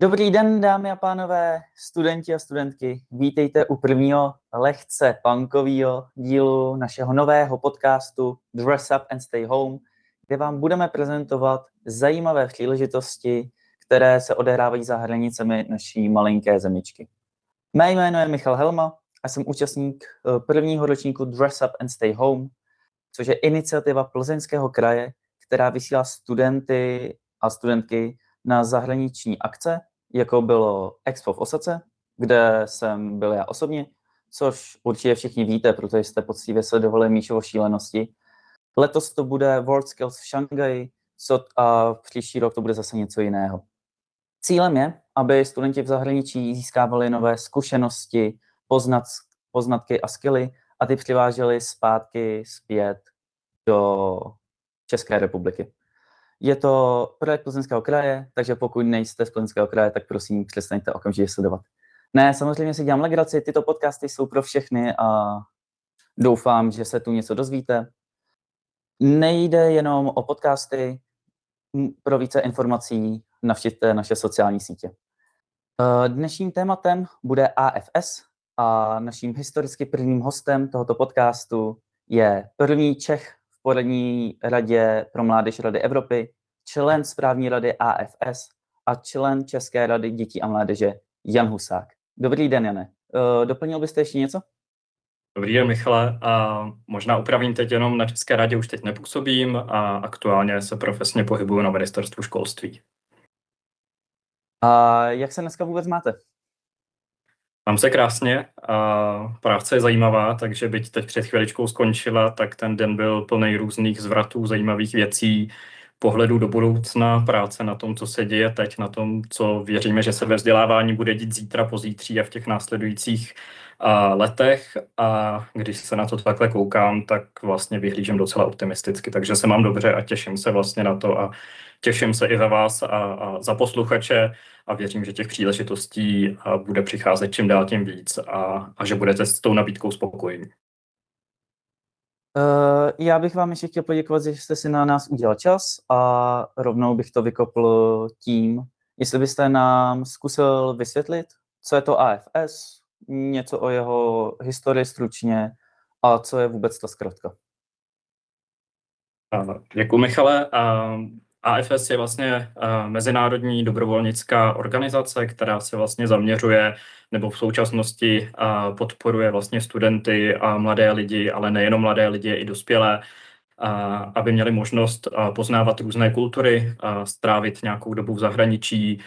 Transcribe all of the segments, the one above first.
Dobrý den, dámy a pánové, studenti a studentky. Vítejte u prvního lehce punkového dílu našeho nového podcastu Dress Up and Stay Home, kde vám budeme prezentovat zajímavé příležitosti, které se odehrávají za hranicemi naší malinké zemičky. Mé jméno je Michal Helma a jsem účastník prvního ročníku Dress Up and Stay Home, což je iniciativa Plzeňského kraje, která vysílá studenty a studentky na zahraniční akce, jako bylo Expo v Osace, kde jsem byl já osobně, což určitě všichni víte, protože jste poctivě sledovali Míšovo šílenosti. Letos to bude World Skills v Šanghaji a příští rok to bude zase něco jiného. Cílem je, aby studenti v zahraničí získávali nové zkušenosti, poznatky a skilly a ty přiváželi zpět do České republiky. Je to projekt Plzeňského kraje, takže pokud nejste z Plzeňského kraje, tak prosím přestaňte okamžitě sledovat. Ne, samozřejmě si dělám legraci, tyto podcasty jsou pro všechny a doufám, že se tu něco dozvíte. Nejde jenom o podcasty, pro více informací navštivte naše sociální sítě. Dnešním tématem bude AFS a naším historicky prvním hostem tohoto podcastu je první Čech v poradní radě pro mládež Rady Evropy, člen správní rady AFS a člen České rady dětí a mládeže Jan Husák. Dobrý den, Jane. Doplnil byste ještě něco? Dobrý den, Michale. A možná upravím teď jenom na České radě, už teď nepůsobím a aktuálně se profesně pohybuju na ministerstvu školství. A jak se dneska vůbec máte? Mám se krásně a práce je zajímavá, takže byť teď před chviličkou skončila, tak ten den byl plný různých zvratů, zajímavých věcí, pohledu do budoucna, práce na tom, co se děje teď, na tom, co věříme, že se ve vzdělávání bude dít zítra, pozítří a v těch následujících letech. A když se na to takhle koukám, tak vlastně vyhlížím docela optimisticky, takže se mám dobře a těším se vlastně na to a těším se i za vás a za posluchače a věřím, že těch příležitostí bude přicházet čím dál tím víc a že budete s tou nabídkou spokojení. Já bych vám ještě chtěl poděkovat, že jste si na nás udělal čas a rovnou bych to vykopl tím, jestli byste nám zkusil vysvětlit, co je to AFS, něco o jeho historii stručně a co je vůbec ta zkratka. Děkuji, Michale. AFS je vlastně mezinárodní dobrovolnická organizace, která se vlastně zaměřuje nebo v současnosti podporuje vlastně studenty a mladé lidi, ale nejenom mladé lidi, i dospělé, aby měli možnost poznávat různé kultury, strávit nějakou dobu v zahraničí,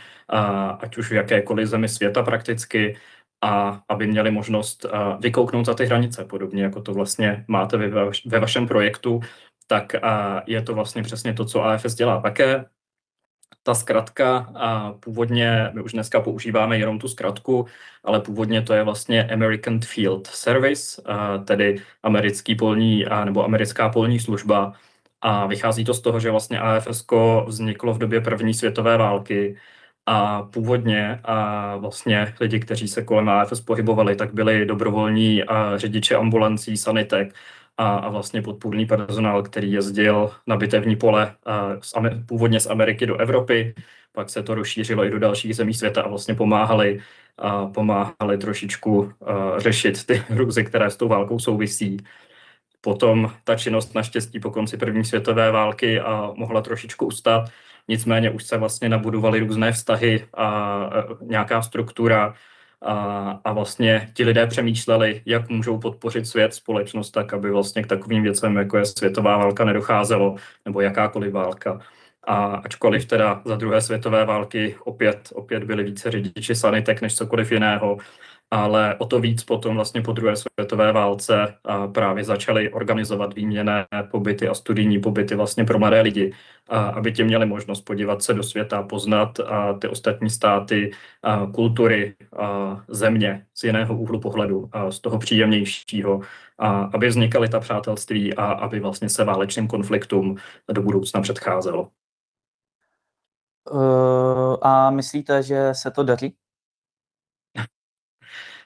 ať už v jakékoliv zemi světa prakticky, a aby měli možnost vykouknout za ty hranice, podobně jako to vlastně máte ve vašem projektu, tak je to vlastně přesně to, co AFS dělá také. Ta zkratka, původně, my už dneska používáme jenom tu zkratku, ale původně to je vlastně American Field Service, tedy americký polní nebo americká polní služba. A vychází to z toho, že vlastně AFS vzniklo v době první světové války a původně vlastně lidi, kteří se kolem AFS pohybovali, tak byli dobrovolní řidiči ambulancí, sanitek a vlastně podpůrný personál, který jezdil na bitevní pole původně z Ameriky do Evropy, pak se to rozšířilo i do dalších zemí světa a vlastně pomáhali trošičku řešit ty hrůzy, které s tou válkou souvisí. Potom ta činnost naštěstí po konci první světové války mohla trošičku ustát, nicméně už se vlastně nabudovaly různé vztahy a nějaká struktura a vlastně ti lidé přemýšleli, jak můžou podpořit svět, společnost tak, aby vlastně k takovým věcem, jako je světová válka, nedocházelo, nebo jakákoliv válka. A ačkoliv teda za druhé světové války opět byli více řidiči sanitek než cokoliv jiného, ale o to víc potom vlastně po druhé světové válce právě začali organizovat výměnné pobyty a studijní pobyty vlastně pro mladé lidi, aby ti měli možnost podívat se do světa, poznat ty ostatní státy, kultury, země z jiného úhlu pohledu, z toho příjemnějšího, aby vznikaly ta přátelství a aby vlastně se válečným konfliktům do budoucna předcházelo. A myslíte, že se to daří?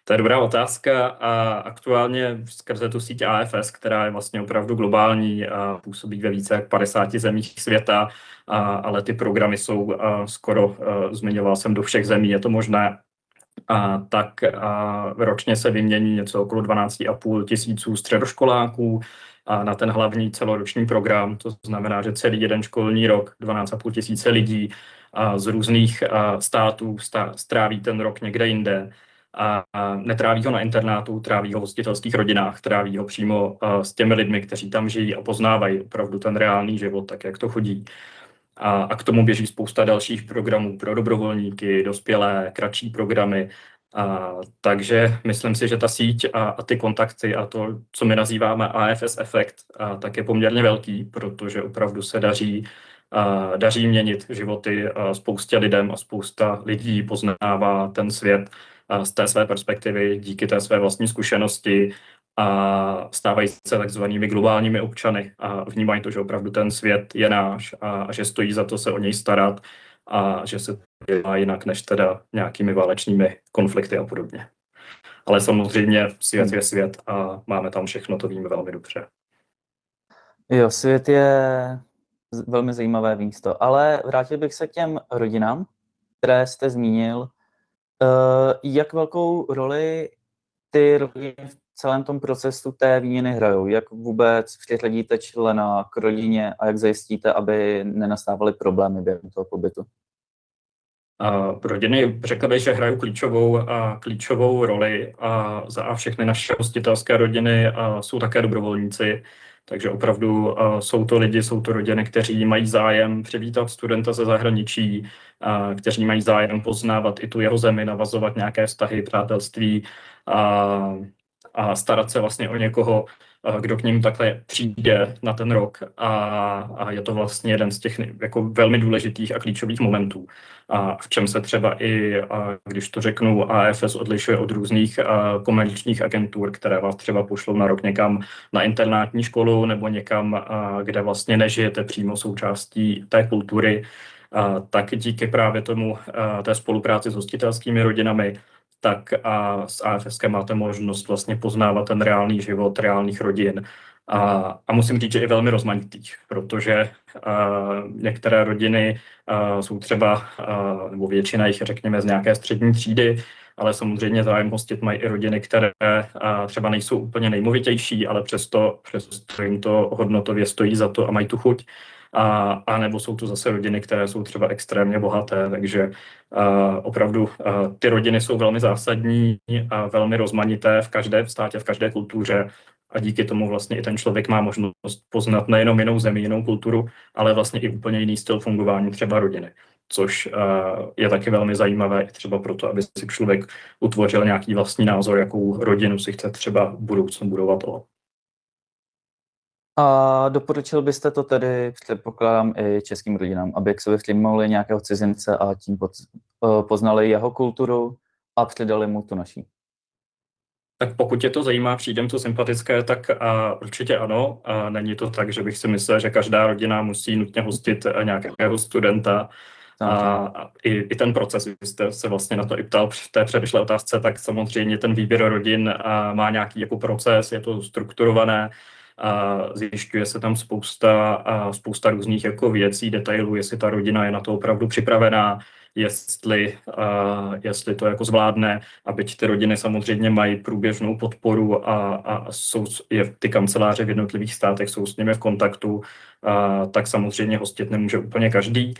To je dobrá otázka a aktuálně skrze tu síť AFS, která je vlastně opravdu globální a působí ve více jak 50 zemích světa, ale ty programy jsou skoro, zmiňoval jsem, do všech zemí, je to možné. Tak ročně se vymění něco okolo 12,5 tisíců středoškoláků na ten hlavní celoroční program. To znamená, že celý jeden školní rok 12,5 tisíce lidí z různých států stráví ten rok někde jinde. A netráví ho na internátu, tráví ho v hostitelských rodinách, tráví ho přímo s těmi lidmi, kteří tam žijí a poznávají opravdu ten reálný život, tak jak to chodí. A k tomu běží spousta dalších programů pro dobrovolníky, dospělé, kratší programy. Takže myslím si, že ta síť a ty kontakty a to, co my nazýváme AFS efekt, tak je poměrně velký, protože opravdu se daří měnit životy spoustě lidem a spousta lidí poznává ten svět z té své perspektivy, díky té své vlastní zkušenosti a stávají se takzvanými globálními občany a vnímají to, že opravdu ten svět je náš a že stojí za to se o něj starat a že se to dělá jinak než teda nějakými válečnými konflikty a podobně. Ale samozřejmě svět je svět a máme tam všechno, to víme velmi dobře. Jo, svět je velmi zajímavé místo, ale vrátil bych se k těm rodinám, které jste zmínil. Jak velkou roli ty rodiny v celém tom procesu té výměny hrajou? Jak vůbec přiřadíte člena k rodině a jak zajistíte, aby nenastávaly problémy během toho pobytu? Rodiny, řekl bych, že hrajou klíčovou roli a všechny naše hostitelské rodiny jsou také dobrovolníci, takže opravdu jsou to rodiny, kteří mají zájem přivítat studenta ze zahraničí, kteří mají zájem poznávat i tu jeho zemi, navazovat nějaké vztahy, přátelství a starat se vlastně o někoho, kdo k ním takhle přijde na ten rok a je to vlastně jeden z těch jako velmi důležitých a klíčových momentů. A v čem se třeba i, když to řeknu, AFS odlišuje od různých komerčních agentur, které vás třeba pošlou na rok někam na internátní školu nebo někam, kde vlastně nežijete přímo součástí té kultury, tak díky právě tomu té spolupráci s hostitelskými rodinami, tak s AFSkem máte možnost vlastně poznávat ten reálný život reálných rodin. A musím říct, že i velmi rozmanitých, protože některé rodiny jsou třeba, nebo většina jich, řekněme, z nějaké střední třídy, ale samozřejmě zájem hostit mají i rodiny, které třeba nejsou úplně nejmovitější, ale přesto jim to hodnotově stojí za to a mají tu chuť. A nebo jsou to zase rodiny, které jsou třeba extrémně bohaté, takže opravdu ty rodiny jsou velmi zásadní a velmi rozmanité v každém státě, v každé kultuře a díky tomu vlastně i ten člověk má možnost poznat nejenom jinou zemi, jinou kulturu, ale vlastně i úplně jiný styl fungování třeba rodiny, což je taky velmi zajímavé i třeba proto, aby si člověk utvořil nějaký vlastní názor, jakou rodinu si chce třeba v budoucnu budovat. A doporučil byste to tedy, předpokládám, i českým rodinám, aby k sobě přijmuli nějakého cizince a tím poznali jeho kulturu a přidali mu tu naší? Tak pokud tě to zajímá, přijde to sympatické, tak určitě ano. Není to tak, že bych si myslel, že každá rodina musí nutně hostit nějakého studenta. I ten proces, vy jste se vlastně na to i ptal v té předešlé otázce, tak samozřejmě ten výběr rodin má nějaký jako proces, je to strukturované. Zjišťuje se tam spousta různých jako věcí, detailů, jestli ta rodina je na to opravdu připravená, jestli to jako zvládne, a byť ty rodiny samozřejmě mají průběžnou podporu a ty kanceláře v jednotlivých státech jsou s nimi v kontaktu, tak samozřejmě hostit nemůže úplně každý.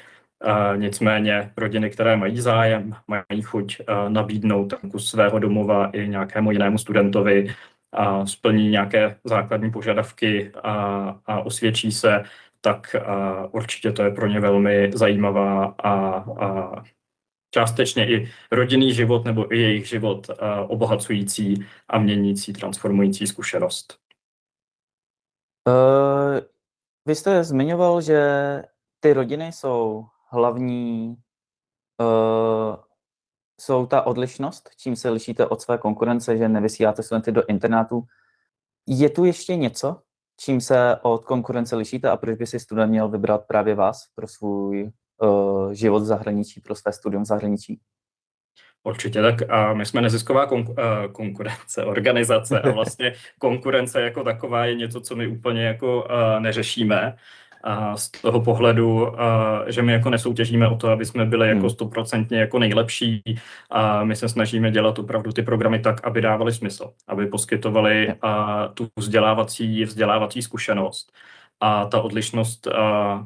Nicméně rodiny, které mají zájem, mají chuť nabídnout kus svého domova i nějakému jinému studentovi, a splní nějaké základní požadavky a osvědčí se, tak určitě to je pro ně velmi zajímavá a částečně i rodinný život nebo i jejich život obohacující a měnící, transformující zkušenost. Vy jste zmiňoval, že ty rodiny jsou hlavní, jsou ta odlišnost, čím se lišíte od své konkurence, že nevysíláte studenty do internátu. Je tu ještě něco, čím se od konkurence lišíte a proč by si student měl vybrat právě vás pro svůj život v zahraničí, pro své studium v zahraničí? Určitě tak. A my jsme nezisková konkurence, organizace a vlastně konkurence jako taková je něco, co my úplně jako neřešíme. A z toho pohledu, že my jako nesoutěžíme o to, aby jsme byli jako 100% jako nejlepší, a my se snažíme dělat opravdu ty programy tak, aby dávaly smysl, aby poskytovali tu vzdělávací zkušenost. A ta odlišnost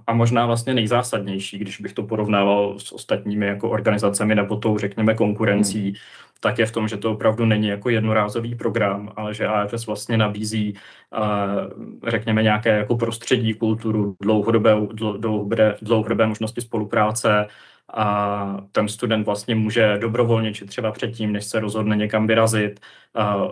a možná vlastně nejzásadnější, když bych to porovnával s ostatními jako organizacemi nebo tou, řekněme, konkurencí, tak je v tom, že to opravdu není jako jednorázový program, ale že AFS vlastně nabízí, řekněme, nějaké jako prostředí, kulturu, dlouhodobé možnosti spolupráce, a ten student vlastně může dobrovolně, či třeba předtím, než se rozhodne někam vyrazit,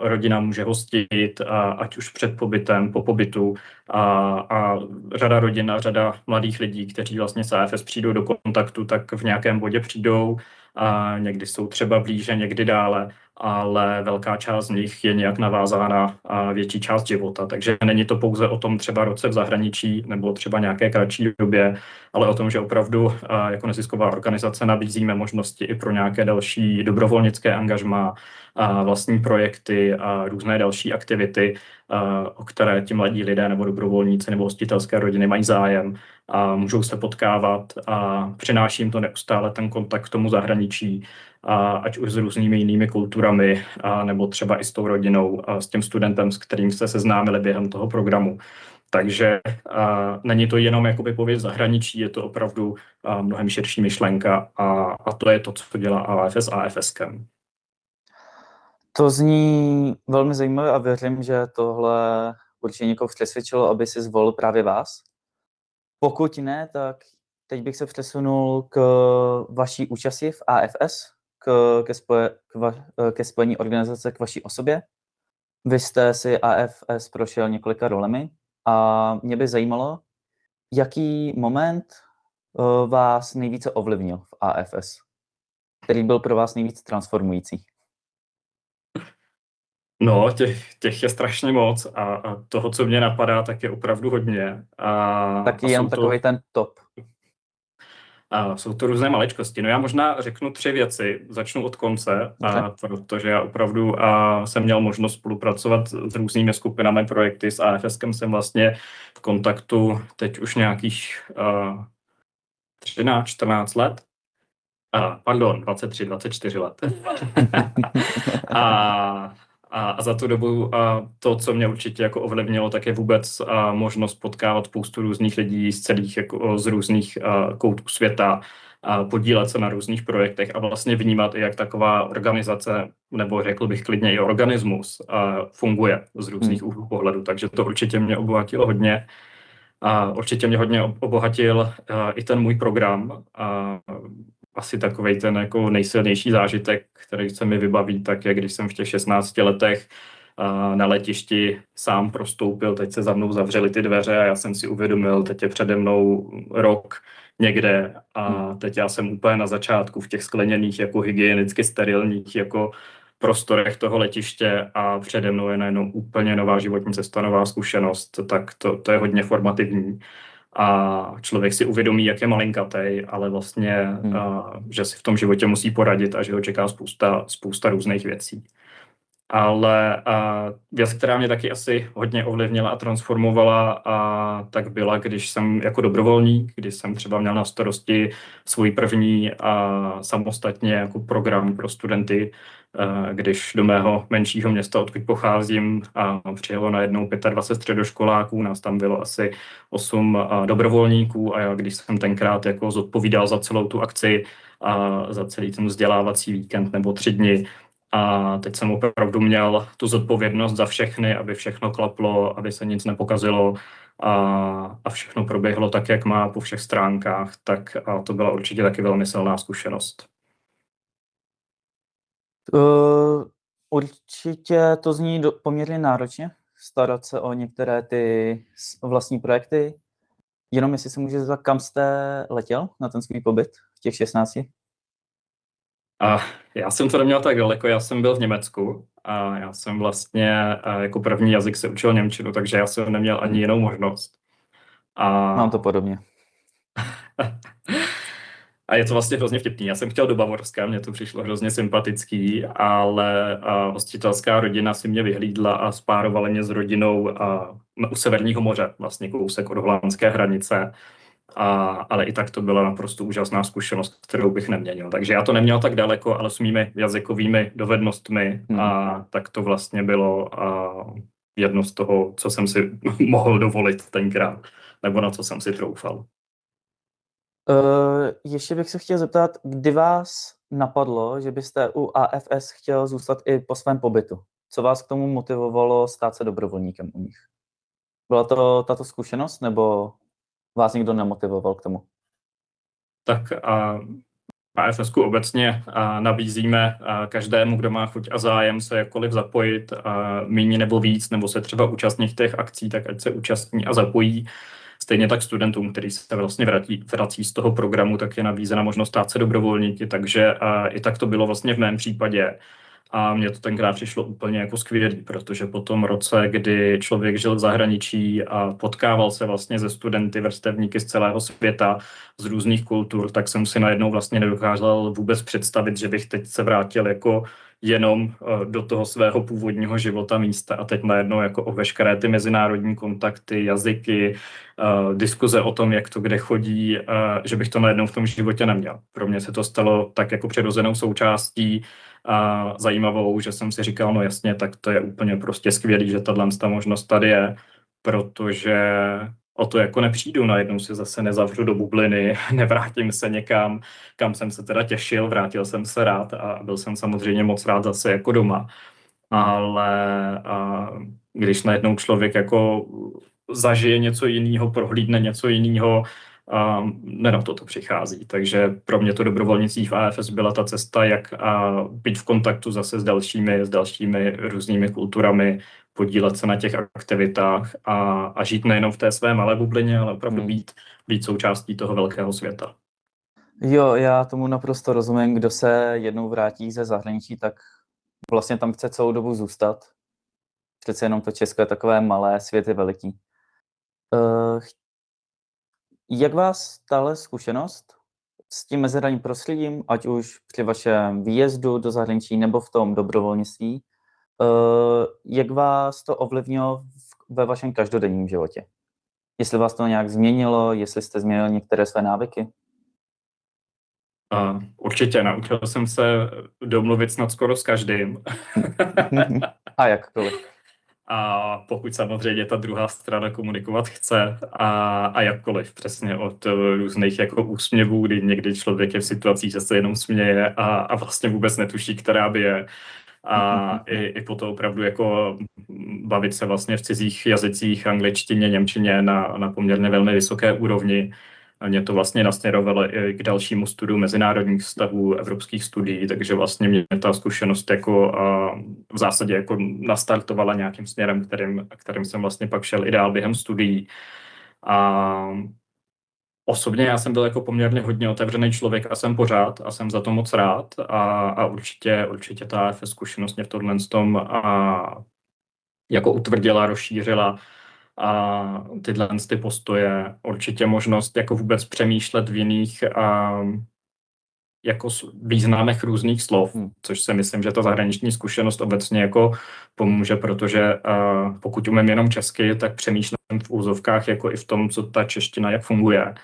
rodina může hostit, ať už před pobytem, po pobytu, a řada rodin a řada mladých lidí, kteří vlastně s AFS přijdou do kontaktu, tak v nějakém bodě přijdou, a někdy jsou třeba blíže, někdy dále, ale velká část z nich je nějak navázána větší část života. Takže není to pouze o tom třeba roce v zahraničí nebo třeba nějaké kratší době, ale o tom, že opravdu jako nezisková organizace nabízíme možnosti i pro nějaké další dobrovolnické angažmá, vlastní projekty a různé další aktivity, o které ti mladí lidé nebo dobrovolníci nebo hostitelské rodiny mají zájem a můžou se potkávat, a přináším to neustále ten kontakt k tomu zahraničí, ať už s různými jinými kulturami, nebo třeba i s tou rodinou, s tím studentem, s kterým se seznámili během toho programu. Takže není to jenom jakoby pověst zahraničí, je to opravdu mnohem širší myšlenka, a to je to, co dělá AFS AFSkem. To zní velmi zajímavé a věřím, že tohle určitě někoho přesvědčilo, aby si zvolil právě vás. Pokud ne, tak teď bych se přesunul k vaší účasti v AFS, ke spojení organizace k vaší osobě. Vy jste si AFS prošel několika rolemi a mě by zajímalo, jaký moment vás nejvíce ovlivnil v AFS, který byl pro vás nejvíc transformující. No, těch je strašně moc, a toho, co mě napadá, tak je opravdu hodně. Tak jenom takový ten top. Jsou to různé maličkosti. No, já možná řeknu 3 věci. Začnu od konce, protože já opravdu jsem měl možnost spolupracovat s různými skupinami, projekty. S AFSkem jsem vlastně v kontaktu teď už nějakých 13-14 let. 24 let. A za tu dobu to, co mě určitě jako ovlivnilo, tak je vůbec možnost potkávat spoustu různých lidí z různých koutů světa, podílet se na různých projektech a vlastně vnímat, jak taková organizace, nebo řekl bych klidně i organismus, funguje z různých úhlů pohledu. Takže to určitě mě obohatilo hodně. Určitě mě hodně obohatil i ten můj program. Asi takovej ten jako nejsilnější zážitek, který se mi vybaví, tak je, když jsem v těch 16 letech na letišti sám prostoupil, teď se za mnou zavřely ty dveře a já jsem si uvědomil, teď je přede mnou rok někde a teď já jsem úplně na začátku v těch skleněných, jako hygienicky sterilních jako prostorech toho letiště a přede mnou je najednou úplně nová životní cesta, nová zkušenost, tak to je hodně formativní. A člověk si uvědomí, jak je malinkatej, ale vlastně, že si v tom životě musí poradit a že ho čeká spousta různých věcí. Ale věc, která mě taky asi hodně ovlivnila a transformovala, tak byla, když jsem jako dobrovolník, když jsem třeba měl na starosti svůj první samostatně jako program pro studenty, když do mého menšího města, odkud pocházím, přijelo najednou 25 středoškoláků, nás tam bylo asi 8 dobrovolníků a já, když jsem tenkrát jako zodpovídal za celou tu akci a za celý ten vzdělávací víkend nebo 3 dny, a teď jsem opravdu měl tu zodpovědnost za všechny, aby všechno klaplo, aby se nic nepokazilo a všechno proběhlo tak, jak má po všech stránkách, tak to byla určitě taky velmi silná zkušenost. Určitě to zní poměrně náročně, starat se o některé ty vlastní projekty. Jenom jestli se může zeptat, kam jste letěl na ten svůj pobyt v těch 16? Já jsem to neměl tak daleko, já jsem byl v Německu a já jsem vlastně jako první jazyk se učil němčinu, takže já jsem neměl ani jinou možnost. Mám to podobně. A je to vlastně hrozně vtipný. Já jsem chtěl do Bavorska, mně to přišlo hrozně sympatický, ale hostitelská rodina si mě vyhlídla a spárovala mě s rodinou u Severního moře, vlastně kousek od holandské hranice. Ale i tak to byla naprosto úžasná zkušenost, kterou bych neměnil. Takže já to neměl tak daleko, ale s mými jazykovými dovednostmi a tak to vlastně bylo jedno z toho, co jsem si mohl dovolit tenkrát, nebo na co jsem si troufal. Ještě bych se chtěl zeptat, kdy vás napadlo, že byste u AFS chtěl zůstat i po svém pobytu? Co vás k tomu motivovalo stát se dobrovolníkem u nich? Byla to tato zkušenost, nebo vás nikdo nemotivoval k tomu? Tak AFS-ku obecně nabízíme každému, kdo má chuť a zájem se jakkoliv zapojit, méně nebo víc, nebo se třeba účastnit těch akcí, tak ať se účastní a zapojí. Stejně tak studentům, kteří se vlastně vrací z toho programu, tak je nabízena možnost stát se dobrovolníky, takže i tak to bylo vlastně v mém případě. A mně to tenkrát přišlo úplně jako skvělý, protože po tom roce, kdy člověk žil v zahraničí a potkával se vlastně se studenty, vrstevníky z celého světa, z různých kultur, tak jsem si najednou vlastně nedokázal vůbec představit, že bych teď se vrátil jako jenom do toho svého původního života místa a teď najednou jako o veškeré ty mezinárodní kontakty, jazyky, diskuze o tom, jak to kde chodí, že bych to najednou v tom životě neměl. Pro mě se to stalo tak jako přirozenou součástí a zajímavou, že jsem si říkal, no jasně, tak to je úplně prostě skvělý, že ta možnost tady je, protože o to jako nepřijdu, najednou si zase nezavřu do bubliny, nevrátím se někam, kam jsem se teda těšil, vrátil jsem se rád a byl jsem samozřejmě moc rád zase jako doma. Ale když najednou člověk jako zažije něco jiného, prohlídne něco jiného, ne na to přichází. Takže pro mě to dobrovolnictví v AFS byla ta cesta, jak být v kontaktu zase s dalšími různými kulturami, podílet se na těch aktivitách a žít nejenom v té své malé bublině, ale opravdu být součástí toho velkého světa. Jo, já tomu naprosto rozumím. Kdo se jednou vrátí ze zahraničí, tak vlastně tam chce celou dobu zůstat. Přece jenom to Česko je takové malé, svět je veliký. Jak vás tahle zkušenost s tím mezinárodním prostředím, ať už při vašem výjezdu do zahraničí nebo v tom dobrovolnictví, jak vás to ovlivnilo ve vašem každodenním životě? Jestli vás to nějak změnilo, jestli jste změnili některé své návyky? Určitě, naučil jsem se domluvit snad skoro s každým. A jakkoliv. A pokud samozřejmě ta druhá strana komunikovat chce a jakkoliv, přesně od různých jako úsměvů, kdy někdy člověk je v situacích, že se jenom směje a vlastně vůbec netuší, která by je. A i po to opravdu jako bavit se vlastně v cizích jazycích, angličtině, němčině na poměrně velmi vysoké úrovni. A mě to vlastně nasměrovalo i k dalšímu studiu mezinárodních vztahů, evropských studií, takže vlastně mě ta zkušenost jako v zásadě jako nastartovala nějakým směrem, kterým jsem vlastně pak šel i dál během studií. A osobně já jsem byl jako poměrně hodně otevřený člověk a jsem pořád a jsem za to moc rád a určitě ta AFS zkušenost mě v tomhle tom jako utvrdila, rozšířila a tyhle ty postoje, určitě možnost jako vůbec přemýšlet v jiných jako významech různých slov, což si myslím, že ta zahraniční zkušenost obecně jako pomůže, protože pokud umím jenom česky, tak přemýšlím v úzovkách jako i v tom, co ta čeština jak funguje.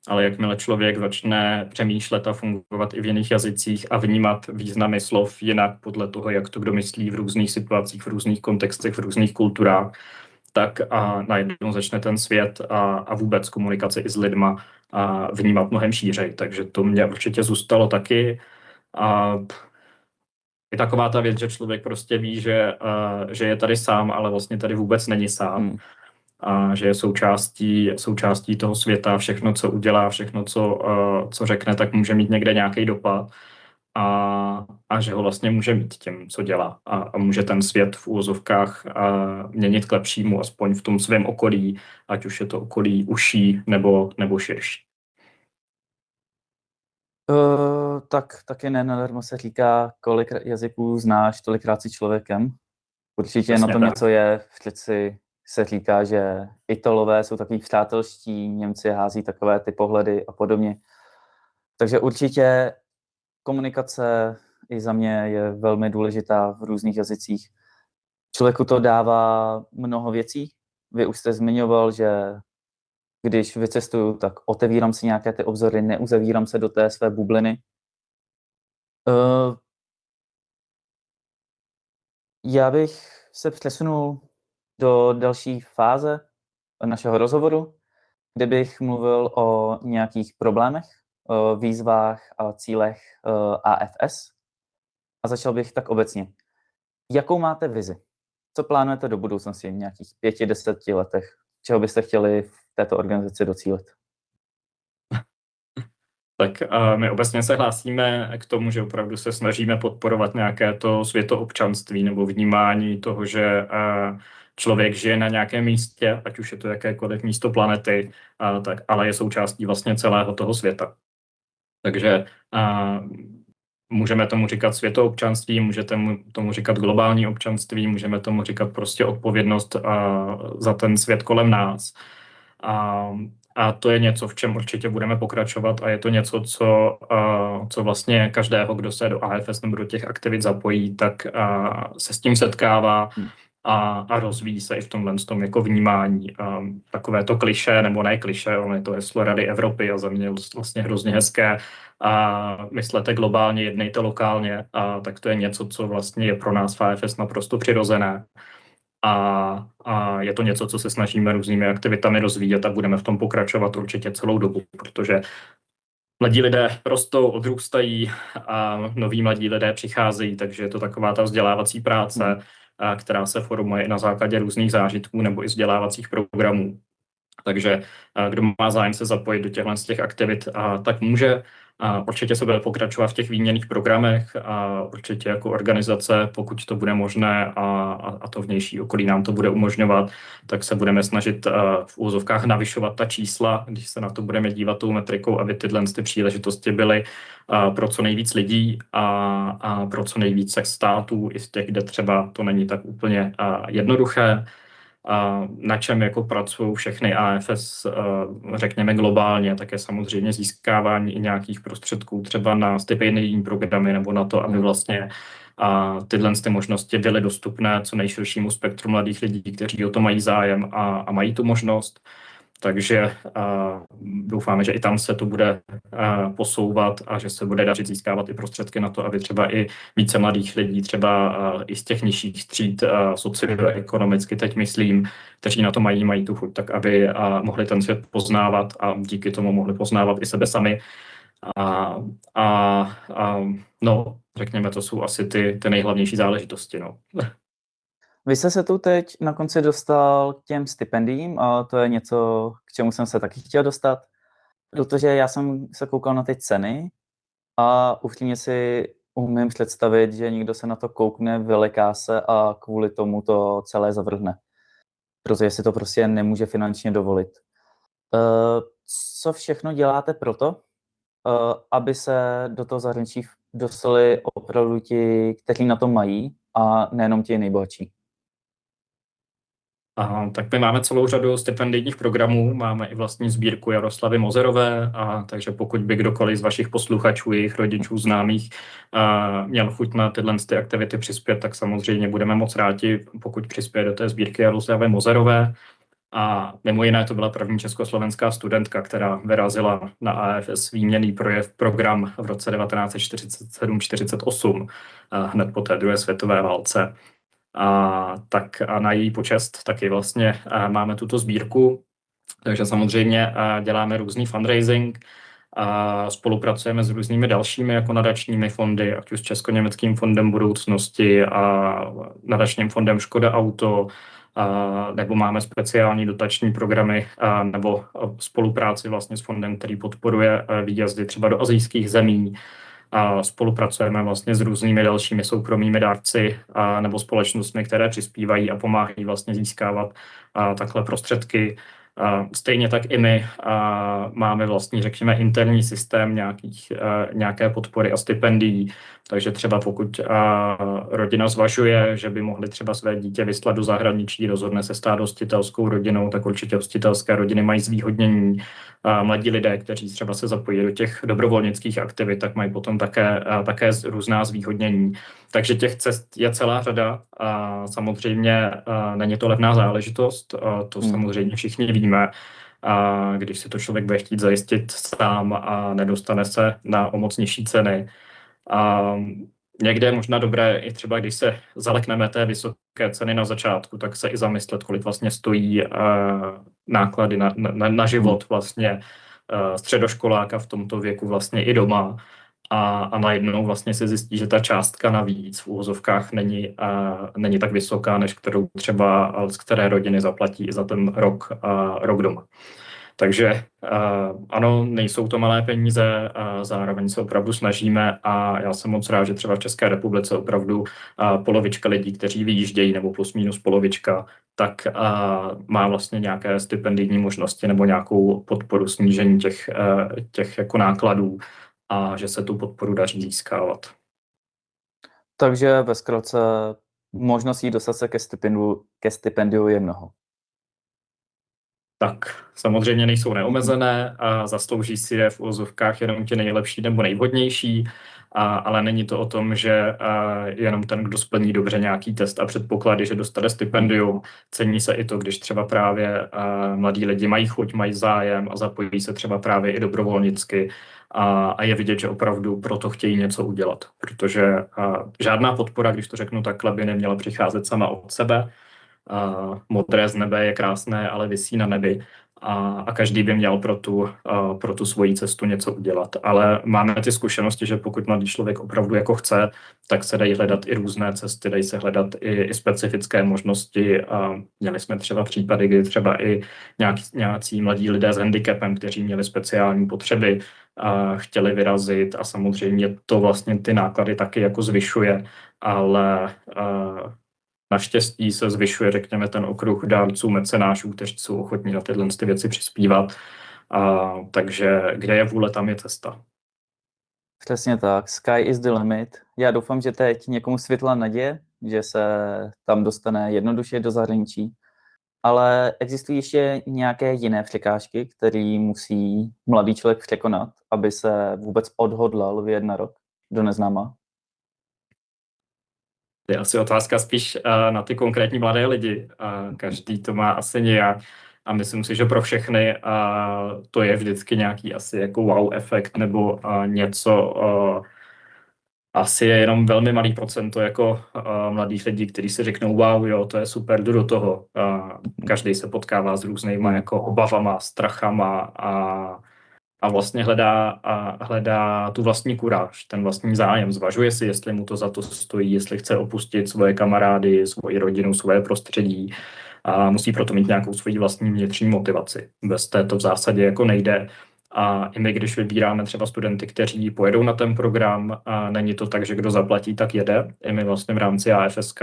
Ale jakmile člověk začne přemýšlet a fungovat i v jiných jazycích a vnímat významy slov jinak podle toho, jak to kdo myslí v různých situacích, v různých kontextech, v různých kulturách, tak najednou začne ten svět a vůbec komunikace i s lidma vnímat mnohem šířej. Takže to mě určitě zůstalo taky. Je taková ta věc, že člověk prostě ví, že je tady sám, ale vlastně tady vůbec není sám. A že je součástí toho světa, všechno, co udělá, všechno, co řekne, tak může mít někde nějaký dopad a že ho vlastně může mít tím, co dělá a může ten svět v úvozovkách měnit k lepšímu, aspoň v tom svém okolí, ať už je to okolí uší nebo širší. Tak taky nenadarmo se říká, kolik jazyků znáš, tolikrát si člověkem. Určitě přesně na tom něco je, přeci se říká, že Italové jsou takový přátelští, Němci hází takové ty pohledy a podobně. Takže určitě komunikace i za mě je velmi důležitá v různých jazycích. Člověku to dává mnoho věcí. Vy už jste zmiňoval, že když vycestuju, tak otevírám si nějaké ty obzory, neuzavírám se do té své bubliny. Já bych se přesunul do další fáze našeho rozhovoru, kde bych mluvil o nějakých problémech, výzvách a cílech AFS. A začal bych tak obecně. Jakou máte vizi? Co plánujete do budoucnosti v nějakých 5-10 letech? Čeho byste chtěli v této organizaci docílit? Tak my obecně se hlásíme k tomu, že opravdu se snažíme podporovat nějaké to světoobčanství nebo vnímání toho, že člověk žije na nějakém místě, ať už je to jakékoliv místo planety, tak, ale je součástí vlastně celého toho světa. Takže můžeme tomu říkat světoobčanství, můžete tomu říkat globální občanství, můžeme tomu říkat prostě odpovědnost za ten svět kolem nás. A to je něco, v čem určitě budeme pokračovat a je to něco, co vlastně každého, kdo se do AFS nebo do těch aktivit zapojí, tak se s tím setkává a rozvíjí se i v tomhle tom jako vnímání. Takové to klišé, nebo ne klišé, ale je to heslo Rady Evropy a za mě vlastně hrozně hezké. Myslete globálně, jednejte lokálně, tak to je něco, co vlastně je pro nás v AFS naprosto přirozené. A je to něco, co se snažíme různými aktivitami rozvíjet a budeme v tom pokračovat určitě celou dobu, protože mladí lidé rostou, odrůstají a noví mladí lidé přicházejí, takže je to taková ta vzdělávací práce, která se formuje i na základě různých zážitků nebo i vzdělávacích programů. Takže kdo má zájem se zapojit do těch aktivit, tak může. Určitě se bude pokračovat v těch výměnných programech a určitě jako organizace, pokud to bude možné a to vnější okolí nám to bude umožňovat, tak se budeme snažit v úvozovkách navyšovat ta čísla, když se na to budeme dívat tou metrikou, aby tyhle příležitosti byly pro co nejvíc lidí a pro co nejvíce států, i z těch, kde třeba to není tak úplně jednoduché. Na čem jako pracují všechny AFS, řekněme globálně, tak je samozřejmě získávání i nějakých prostředků třeba na stipendijní programy nebo na to, aby vlastně tyhle možnosti byly dostupné co nejširšímu spektru mladých lidí, kteří o to mají zájem a mají tu možnost. Takže doufáme, že i tam se to bude posouvat a že se bude dařit získávat i prostředky na to, aby třeba i více mladých lidí, třeba i z těch nižších tříd socioekonomicky, teď myslím, kteří na to mají tu chuť, tak aby mohli ten svět poznávat a díky tomu mohli poznávat i sebe sami. No, řekněme, to jsou asi ty nejhlavnější záležitosti. No. Vy jste se tu teď na konci dostal k těm stipendiím a to je něco, k čemu jsem se taky chtěl dostat, protože já jsem se koukal na ty ceny a upřímně si umím představit, že někdo se na to koukne, vyleká se a kvůli tomu to celé zavrhne, protože si to prostě nemůže finančně dovolit. Co všechno děláte proto, aby se do toho zahraničí dostali opravdu ti, kteří na to mají a nejenom ti nejbohatší? Tak my máme celou řadu stipendijních programů, máme i vlastní sbírku Jaroslavy Mozerové, takže pokud by kdokoliv z vašich posluchačů, jejich rodičů, známých měl chuť na tyhle aktivity přispět, tak samozřejmě budeme moc rádi, pokud přispěje do té sbírky Jaroslavy Mozerové. A mimo jiné to byla první československá studentka, která vyrazila na AFS výměnný program v roce 1947-48, hned po té druhé světové válce. Tak na její počest taky vlastně máme tuto sbírku, takže samozřejmě děláme různý fundraising, spolupracujeme s různými dalšími jako nadačními fondy, ať už s Česko-německým fondem budoucnosti a nadačním fondem Škoda Auto, nebo máme speciální dotační programy nebo spolupráci vlastně s fondem, který podporuje výjezdy třeba do asijských zemí. Spolupracujeme vlastně s různými dalšími soukromými dárci nebo společnostmi, které přispívají a pomáhají vlastně získávat takhle prostředky. Stejně tak i my máme vlastní, řekněme, interní systém nějaké podpory a stipendií, takže třeba pokud rodina zvažuje, že by mohli třeba své dítě vyslat do zahraničí, rozhodne se stát hostitelskou rodinou, tak určitě hostitelské rodiny mají zvýhodnění. Mladí lidé, kteří třeba se zapojí do těch dobrovolnických aktivit, tak mají potom také různá zvýhodnění. Takže těch cest je celá řada. Samozřejmě není to levná záležitost, to samozřejmě všichni víme. Když si to člověk bude chtít zajistit sám a nedostane se na o moc nižší ceny. Někde je možná dobré, i třeba když se zalekneme té vysoké ceny na začátku, tak se i zamyslet, kolik vlastně stojí náklady na život vlastně středoškoláka v tomto věku vlastně i doma. A najednou vlastně se zjistí, že ta částka navíc v úvozovkách není tak vysoká, než kterou třeba z které rodiny zaplatí i za ten rok doma. Takže ano, nejsou to malé peníze, zároveň se opravdu snažíme a já jsem moc rád, že třeba v České republice opravdu polovička lidí, kteří vyjíždějí, nebo plus minus polovička, tak má vlastně nějaké stipendijní možnosti nebo nějakou podporu snížení těch jako nákladů a že se tu podporu daří získávat. Takže ve zkratce možností dostat se ke stipendiu je mnoho. Tak samozřejmě nejsou neomezené a zaslouží si je v uvozovkách jenom ti nejlepší nebo nejvhodnější, ale není to o tom, že jenom ten, kdo splní dobře nějaký test a předpoklady, že dostane stipendium. Cení se i to, když třeba právě mladí lidi mají chuť, mají zájem a zapojí se třeba právě i dobrovolnicky a je vidět, že opravdu proto chtějí něco udělat, protože žádná podpora, když to řeknu takhle, by neměla přicházet sama od sebe. Modré z nebe je krásné, ale visí na nebi a každý by měl pro tu svoji cestu něco udělat. Ale máme ty zkušenosti, že pokud mladý člověk opravdu jako chce, tak se dají hledat i různé cesty, dají se hledat i specifické možnosti. Měli jsme třeba případy, kdy třeba i nějací mladí lidé s handicapem, kteří měli speciální potřeby, chtěli vyrazit a samozřejmě to vlastně ty náklady taky jako zvyšuje, ale naštěstí se zvyšuje, řekněme, ten okruh dárců, mecenášů, kteří jsou ochotní na tyhle věci přispívat. Takže kde je vůle, tam je cesta. Přesně tak. Sky is the limit. Já doufám, že teď někomu světla naděje, že se tam dostane jednoduše do zahraničí. Ale existují ještě nějaké jiné překážky, které musí mladý člověk překonat, aby se vůbec odhodlal vyjet na rok do neznáma? Je asi otázka spíš na ty konkrétní mladé lidi. Každý to má asi nějak a myslím si, že pro všechny to je vždycky nějaký asi jako wow efekt nebo něco. Asi je jenom velmi malý procento jako mladých lidí, kteří si řeknou wow, jo, to je super, jdu do toho. Každý se potkává s různýma jako obavama, strachama a vlastně hledá tu vlastní kuráž, ten vlastní zájem. Zvažuje si, jestli mu to za to stojí, jestli chce opustit svoje kamarády, svoji rodinu, svoje prostředí a musí proto mít nějakou svoji vlastní vnitřní motivaci. Bez té to v zásadě jako nejde. A i my, když vybíráme třeba studenty, kteří pojedou na ten program, není to tak, že kdo zaplatí, tak jede. I my vlastně v rámci AFSK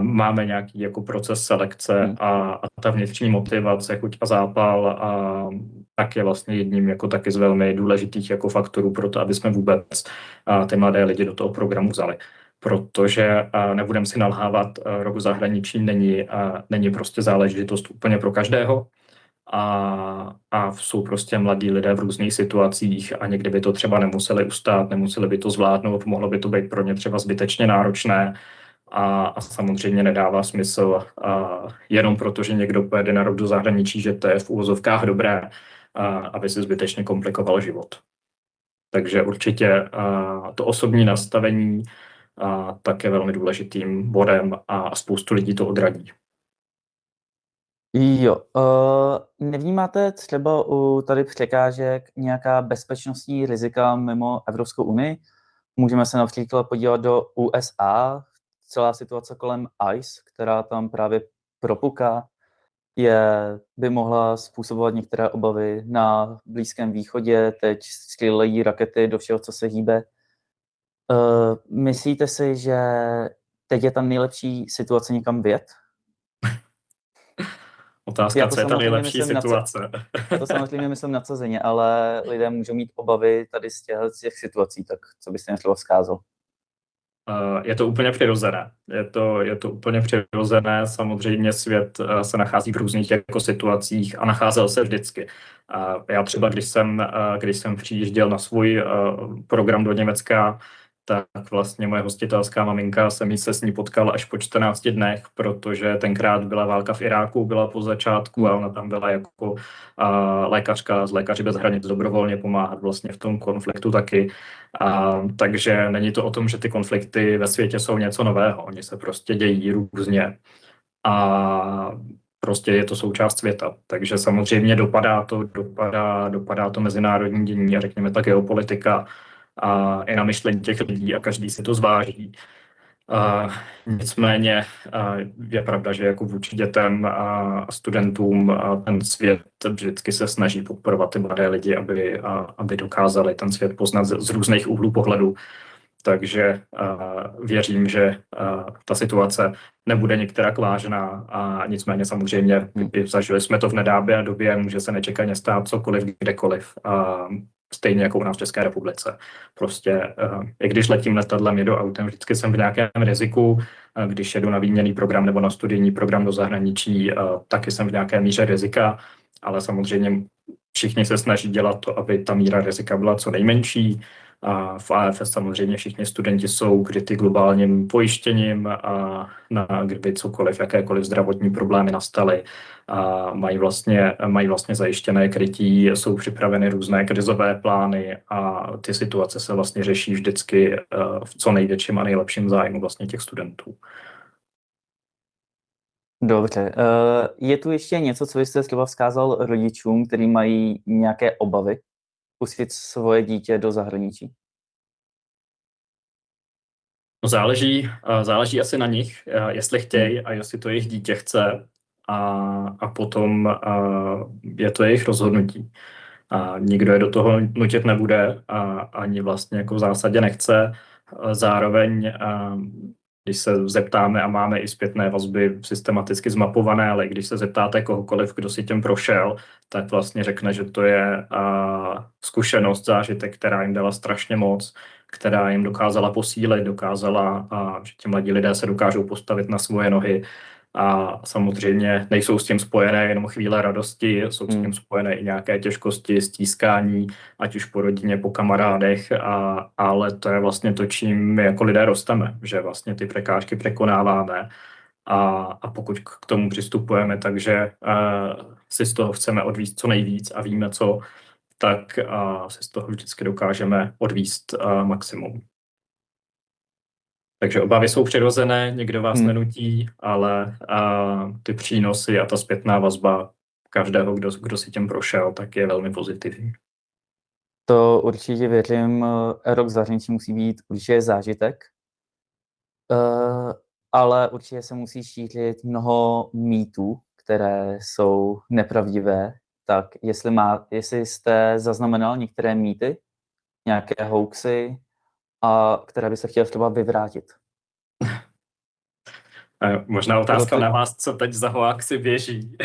máme nějaký jako proces selekce a ta vnitřní motivace, chuť a zápal tak je vlastně jedním jako taky z velmi důležitých jako faktorů pro to, aby jsme vůbec ty mladé lidi do toho programu vzali. Protože nebudem si nalhávat, rok v zahraničí není prostě záležitost úplně pro každého. A jsou prostě mladí lidé v různých situacích a někdy by to třeba nemuseli ustát, nemuseli by to zvládnout, mohlo by to být pro ně třeba zbytečně náročné a samozřejmě nedává smysl jenom proto, že někdo pojede na rok do zahraničí, že to je v úvozovkách dobré, aby si zbytečně komplikoval život. Takže určitě to osobní nastavení tak je velmi důležitým bodem a spoustu lidí to odradí. Jo, nevnímáte třeba u tady překážek nějaká bezpečnostní rizika mimo Evropskou unii? Můžeme se například podívat do USA, celá situace kolem ICE, která tam právě propuká, by mohla způsobovat některé obavy na Blízkém východě, teď střílejí rakety do všeho, co se hýbe. Myslíte si, že teď je ta nejlepší situace někam vyjet? otázka, co je ta nejlepší situace. Já to samozřejmě myslím nadsazeně, ale lidé můžou mít obavy tady z těch situací, tak co byste mě třeba vzkázal? Je to úplně přirozené. Je to úplně přirozené. Samozřejmě svět se nachází v různých jako situacích a nacházel se vždycky. Já třeba, když jsem přijížděl na svůj program do Německa, tak vlastně moje hostitelská maminka jsem se s ní potkal až po 14 dnech, protože tenkrát byla válka v Iráku, byla po začátku a ona tam byla jako lékařka z Lékaři bez hranic dobrovolně pomáhat vlastně v tom konfliktu taky. Takže není to o tom, že ty konflikty ve světě jsou něco nového, oni se prostě dějí různě a prostě je to součást světa. Takže samozřejmě dopadá to mezinárodní dění a řekněme ta geopolitika a i na myšlení těch lidí a každý si to zváží. Nicméně je pravda, že jako vůči dětem a studentům ten svět vždycky se snaží podporovat ty mladé lidi, aby dokázali ten svět poznat z různých úhlů pohledu. Takže věřím, že ta situace nebude některak vážná a nicméně samozřejmě zažili jsme to v nedávné době, může se nečekaně stát cokoliv, kdekoliv. Stejně jako u nás v České republice. Prostě, i když letím letadlem, jedu autem, vždycky jsem v nějakém riziku, když jedu na výměnný program nebo na studijní program do zahraničí, taky jsem v nějaké míře rizika, ale samozřejmě všichni se snaží dělat to, aby ta míra rizika byla co nejmenší. V AFS samozřejmě všichni studenti jsou kryty globálním pojištěním a kdyby cokoliv, jakékoliv zdravotní problémy nastaly, mají vlastně zajištěné krytí, jsou připraveny různé krizové plány a ty situace se vlastně řeší vždycky v co největším a nejlepším zájmu vlastně těch studentů. Dobře. Je tu ještě něco, co byste třeba vzkázal rodičům, kteří mají nějaké obavy pustit svoje dítě do zahraničí? Záleží asi na nich, jestli chtějí a jestli to jejich dítě chce a potom je to jejich rozhodnutí. Nikdo je do toho nutit nebude a ani vlastně jako v zásadě nechce. Zároveň, když se zeptáme a máme i zpětné vazby systematicky zmapované, ale když se zeptáte kohokoliv, kdo si tím prošel, tak vlastně řekne, že to je zkušenost, zážitek, která jim dala strašně moc, která jim dokázala posílit, že ti mladí lidé se dokážou postavit na svoje nohy a samozřejmě nejsou s tím spojené jenom chvíle radosti, jsou s tím spojené i nějaké těžkosti, stískání, ať už po rodině, po kamarádech, ale to je vlastně to, čím my jako lidé rosteme, že vlastně ty překážky překonáváme a pokud k tomu přistupujeme, takže si z toho chceme odvíct co nejvíc a víme co, tak si z toho vždycky dokážeme odvíct maximum. Takže obavy jsou přirozené, nikdo vás nenutí, ale ty přínosy a ta zpětná vazba každého, kdo si tím prošel, tak je velmi pozitivní. To určitě věřím, rok v zahraničí musí být určitě zážitek, ale určitě se musí šířit mnoho mýtů, které jsou nepravdivé. Tak jestli jste zaznamenal některé mýty, nějaké hoaxy, které by se chtěl třeba vyvrátit. Možná otázka na vás, co teď za hoaxy běží.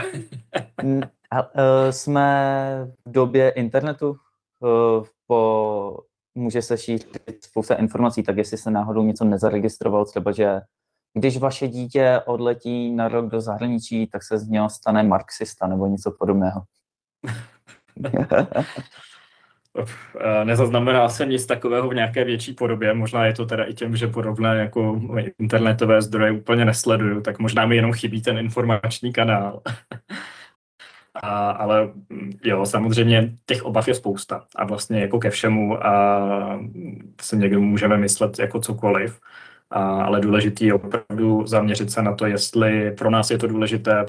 Jsme v době internetu, může se šířit spousta informací, tak jestli se náhodou něco nezaregistroval, třeba že když vaše dítě odletí na rok do zahraničí, tak se z něho stane marxista nebo něco podobného. Nezaznamená se nic takového v nějaké větší podobě, možná je to teda i tím, že podobné jako internetové zdroje úplně nesleduju, tak možná mi jenom chybí ten informační kanál. Ale jo, samozřejmě těch obav je spousta a vlastně jako ke všemu si někdo můžeme myslet jako cokoliv, ale důležitý je opravdu zaměřit se na to, jestli pro nás je to důležité,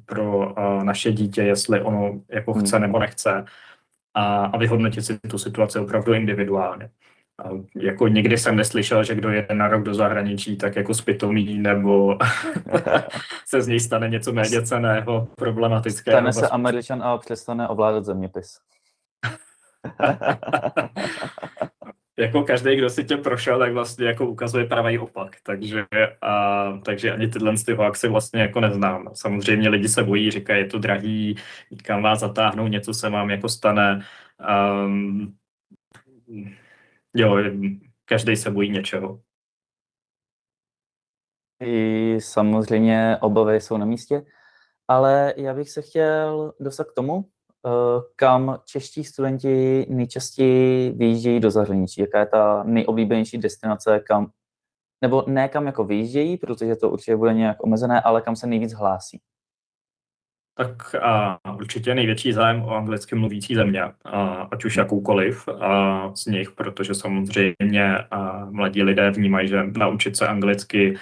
pro naše dítě, jestli ono jako chce nebo nechce a vyhodnotit si tu situaci opravdu individuálně. Jako nikdy jsem neslyšel, že kdo jede na rok do zahraničí, tak jako spitomí nebo se z něj stane něco méně cenného, problematického. Stane se Američan a přestane ovládat zeměpis. jako každý, kdo si tím prošel, tak vlastně jako ukazuje pravý opak, takže ani tyhle z ty hoaxy vlastně jako neznám. Samozřejmě lidi se bojí, říkají, je to drahý, kam vás zatáhnou, něco se vám jako stane. Um, jo, každý se bojí něčeho. I samozřejmě obavy jsou na místě, ale já bych se chtěl dostat k tomu, kam čeští studenti nejčastěji vyjíždějí do zahraničí. Jaká je ta nejoblíbenější destinace, kam, nebo ne kam jako vyjíždějí, protože to určitě bude nějak omezené, ale kam se nejvíc hlásí. Tak určitě největší zájem o anglicky mluvící země, ať už jakoukoliv z nich, protože samozřejmě mladí lidé vnímají, že naučit se anglicky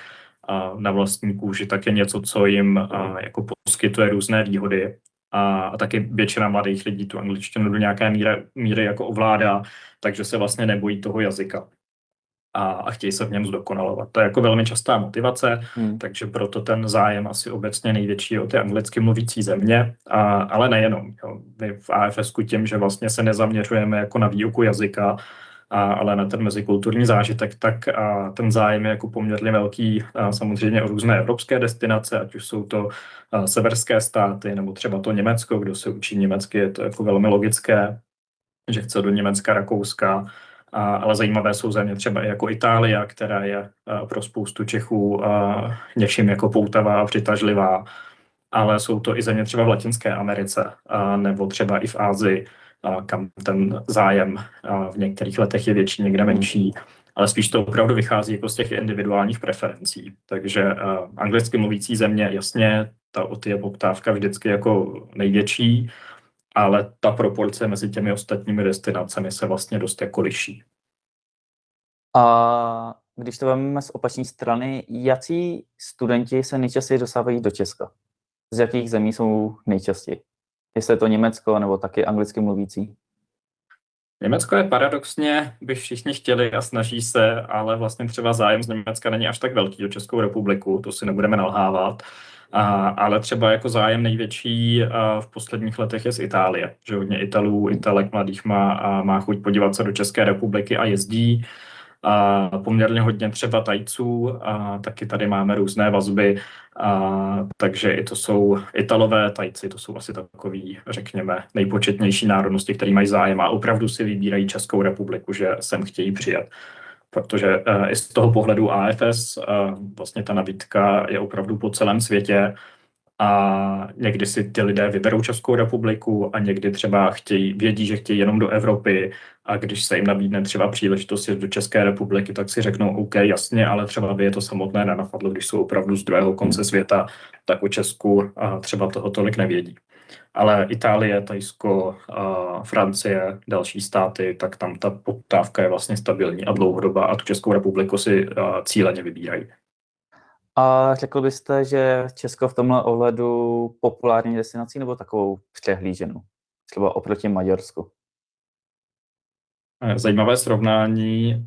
na vlastní kůži tak je něco, co jim jako poskytuje různé výhody. A taky většina mladých lidí tu angličtinu do nějaké míry jako ovládá, takže se vlastně nebojí toho jazyka. A chtějí se v něm zdokonalovat. To je jako velmi častá motivace, takže proto ten zájem asi obecně největší o ty anglicky mluvící země, ale nejenom. Jo. My v AFSku tím, že vlastně se nezaměřujeme jako na výuku jazyka, ale na ten mezikulturní zážitek, tak ten zájem je jako poměrně velký samozřejmě o různé evropské destinace, ať už jsou to severské státy, nebo třeba to Německo, kdo se učí německy, je to jako velmi logické, že chce do Německa, Rakouska, ale zajímavé jsou země třeba i jako Itálie, která je pro spoustu Čechů něčím jako poutavá a přitažlivá, ale jsou to i země třeba v Latinské Americe nebo třeba i v Asii, kam ten zájem v některých letech je větší, někde menší, ale spíš to opravdu vychází jako z těch individuálních preferencí. Takže anglicky mluvící země, jasně, je poptávka vždycky jako největší, ale ta proporce mezi těmi ostatními destinacemi se vlastně dost jako liší. A když to vezmeme z opačné strany, jací studenti se nejčastěji dostávají do Česka? Z jakých zemí jsou nejčastěji? Jestli je to Německo, nebo taky anglicky mluvící? Německo je paradoxně, by všichni chtěli a snaží se, ale vlastně třeba zájem z Německa není až tak velký o Českou republiku, to si nebudeme nalhávat. Ale třeba jako zájem největší v posledních letech je z Itálie, že hodně Italek mladých má chuť podívat se do České republiky a jezdí. Poměrně hodně třeba Tajců, taky tady máme různé vazby, takže i to jsou Italové, Tajci, to jsou asi takový, řekněme, nejpočetnější národnosti, který mají zájem a opravdu si vybírají Českou republiku, že sem chtějí přijet. Protože i z toho pohledu AFS vlastně ta nabídka je opravdu po celém světě a někdy si ty lidé vyberou Českou republiku a někdy třeba vědí, že chtějí jenom do Evropy a když se jim nabídne třeba příležitost jít do České republiky, tak si řeknou OK, jasně, ale třeba by je to samotné nenapadlo, když jsou opravdu z druhého konce světa, tak o Česku třeba toho tolik nevědí. Ale Itálie, Tajsko, Francie, další státy, tak tam ta poptávka je vlastně stabilní a dlouhodobá a tu Českou republiku si cíleně vybírají. A řekl byste, že Česko v tomhle ohledu populární destinací nebo takovou přehlíženou? Třeba oproti Maďarsku? Zajímavé srovnání.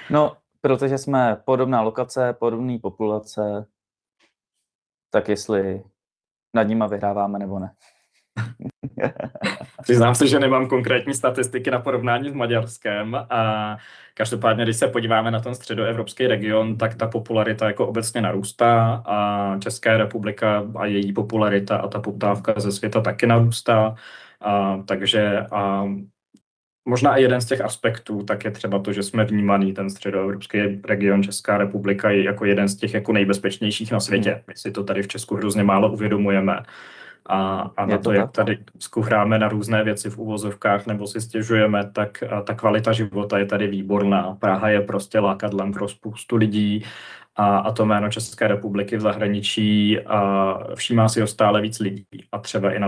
No, protože jsme podobná lokace, podobný populace, tak jestli nad nima vyhráváme nebo ne. Přiznám se, že nemám konkrétní statistiky na porovnání s Maďarskem. Každopádně, když se podíváme na ten středoevropský region, tak ta popularita jako obecně narůstá a Česká republika a její popularita a ta poptávka ze světa taky narůstá. Takže možná i jeden z těch aspektů tak je třeba to, že jsme vnímaný, ten středoevropský region, Česká republika, je jako jeden z těch jako nejbezpečnějších na světě. My si to tady v Česku hrozně málo uvědomujeme. A na to, jak tady hráme na různé věci v uvozovkách nebo si stěžujeme, tak ta kvalita života je tady výborná. Praha je prostě lákadlem pro spoustu lidí a to jméno České republiky v zahraničí všímá si ho stále víc lidí. A třeba i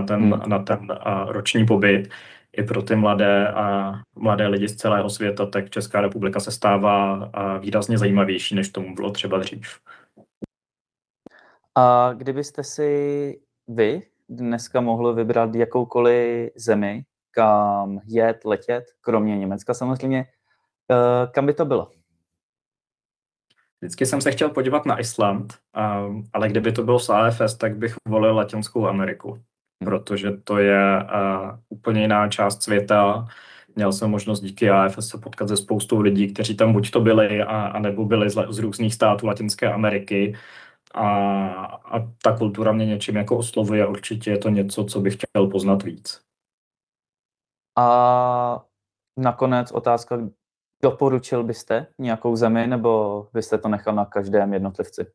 na ten roční pobyt i pro ty mladé lidi z celého světa, tak Česká republika se stává výrazně zajímavější, než tomu bylo třeba dřív. A kdybyste si vy dneska mohli vybrat jakoukoliv zemi, kam jet, letět, kromě Německa samozřejmě, kam by to bylo? Vždycky jsem se chtěl podívat na Island, ale kdyby to bylo z AFS, tak bych volil Latinskou Ameriku, protože to je úplně jiná část světa. Měl jsem možnost díky AFS se potkat se spoustou lidí, kteří tam buď to byli, anebo byli z různých států Latinské Ameriky. A ta kultura mě něčím jako oslovuje. Určitě je to něco, co bych chtěl poznat víc. A nakonec otázka, doporučil byste nějakou zemi, nebo byste to nechal na každém jednotlivci?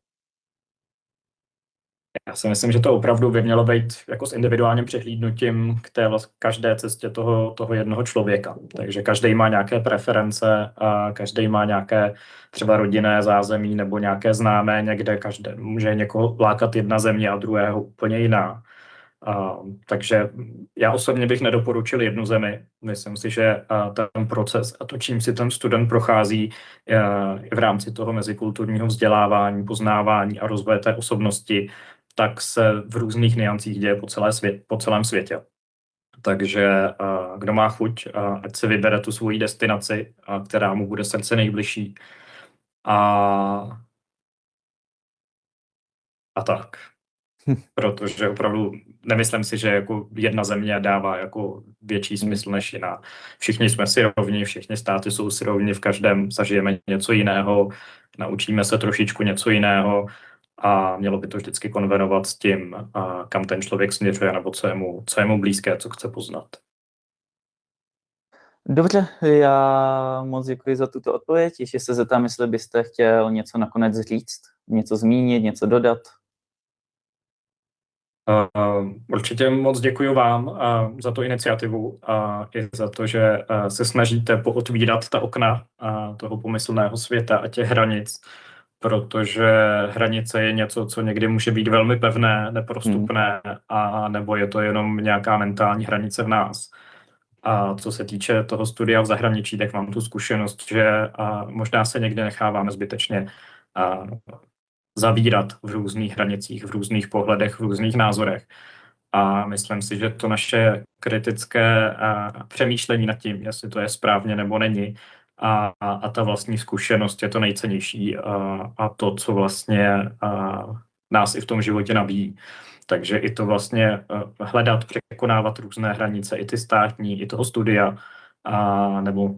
Já si myslím, že to opravdu by mělo být jako s individuálním přehlídnutím k té každé cestě toho jednoho člověka. Takže každý má nějaké preference, a každý má nějaké třeba rodinné zázemí nebo nějaké známé někde. Každé může někoho lákat jedna země a druhého úplně jiná. Takže já osobně bych nedoporučil jednu zemi. Myslím si, že ten proces a to, čím si ten student prochází v rámci toho mezikulturního vzdělávání, poznávání a rozvoje té osobnosti, tak se v různých niancích děje po celém světě. Takže kdo má chuť, ať se vybere tu svoji destinaci, která mu bude srdce nejbližší. A tak. Protože opravdu nemyslím si, že jako jedna země dává jako větší smysl než jiná. Všichni jsme si rovni, všichni státy jsou si rovni, v každém zažijeme něco jiného, naučíme se trošičku něco jiného a mělo by to vždycky konvenovat s tím, kam ten člověk směřuje nebo co je mu blízké, co chce poznat. Dobře, já moc děkuji za tuto odpověď. Ještě se zeptám, jestli byste chtěl něco nakonec říct, něco zmínit, něco dodat. Určitě moc děkuji vám za tu iniciativu a i za to, že se snažíte pootvírat ta okna toho pomyslného světa a těch hranic, protože hranice je něco, co někdy může být velmi pevné, neprostupné, a nebo je to jenom nějaká mentální hranice v nás. A co se týče toho studia v zahraničí, tak mám tu zkušenost, že možná se někdy necháváme zbytečně zavírat v různých hranicích, v různých pohledech, v různých názorech. A myslím si, že to naše kritické přemýšlení nad tím, jestli to je správně nebo není, a ta vlastní zkušenost je to nejcennější a to, co vlastně nás i v tom životě nabíjí. Takže i to vlastně hledat, překonávat různé hranice, i ty státní, i toho studia, nebo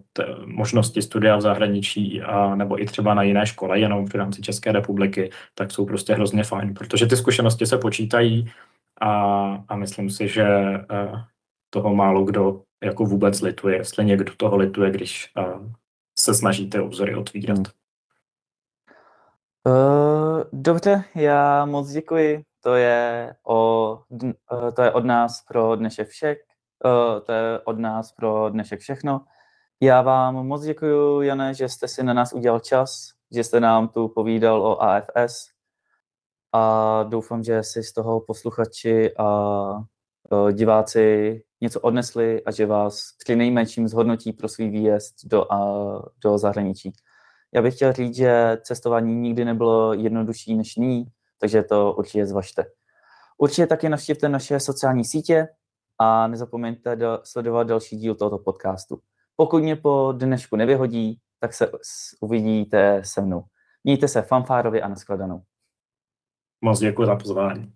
možnosti studia v zahraničí, nebo i třeba na jiné škole, jenom v rámci České republiky, tak jsou prostě hrozně fajn, protože ty zkušenosti se počítají a myslím si, že toho málo kdo jako vůbec lituje, jestli někdo toho lituje, když se snaží ty obzory otvírat. Dobře, já moc děkuji. To je od nás pro dnešek všechno. Já vám moc děkuji, Jane, že jste si na nás udělal čas, že jste nám tu povídal o AFS a doufám, že si z toho posluchači a diváci něco odnesli a že vás při nejmenším zhodnotí pro svůj výjezd do zahraničí. Já bych chtěl říct, že cestování nikdy nebylo jednodušší než nyní, takže to určitě zvažte. Určitě taky navštivte naše sociální sítě a nezapomeňte sledovat další díl tohoto podcastu. Pokud mě po dnešku nevyhodí, tak se uvidíte se mnou. Mějte se fanfárově a nashledanou. Moc děkuji za pozvání.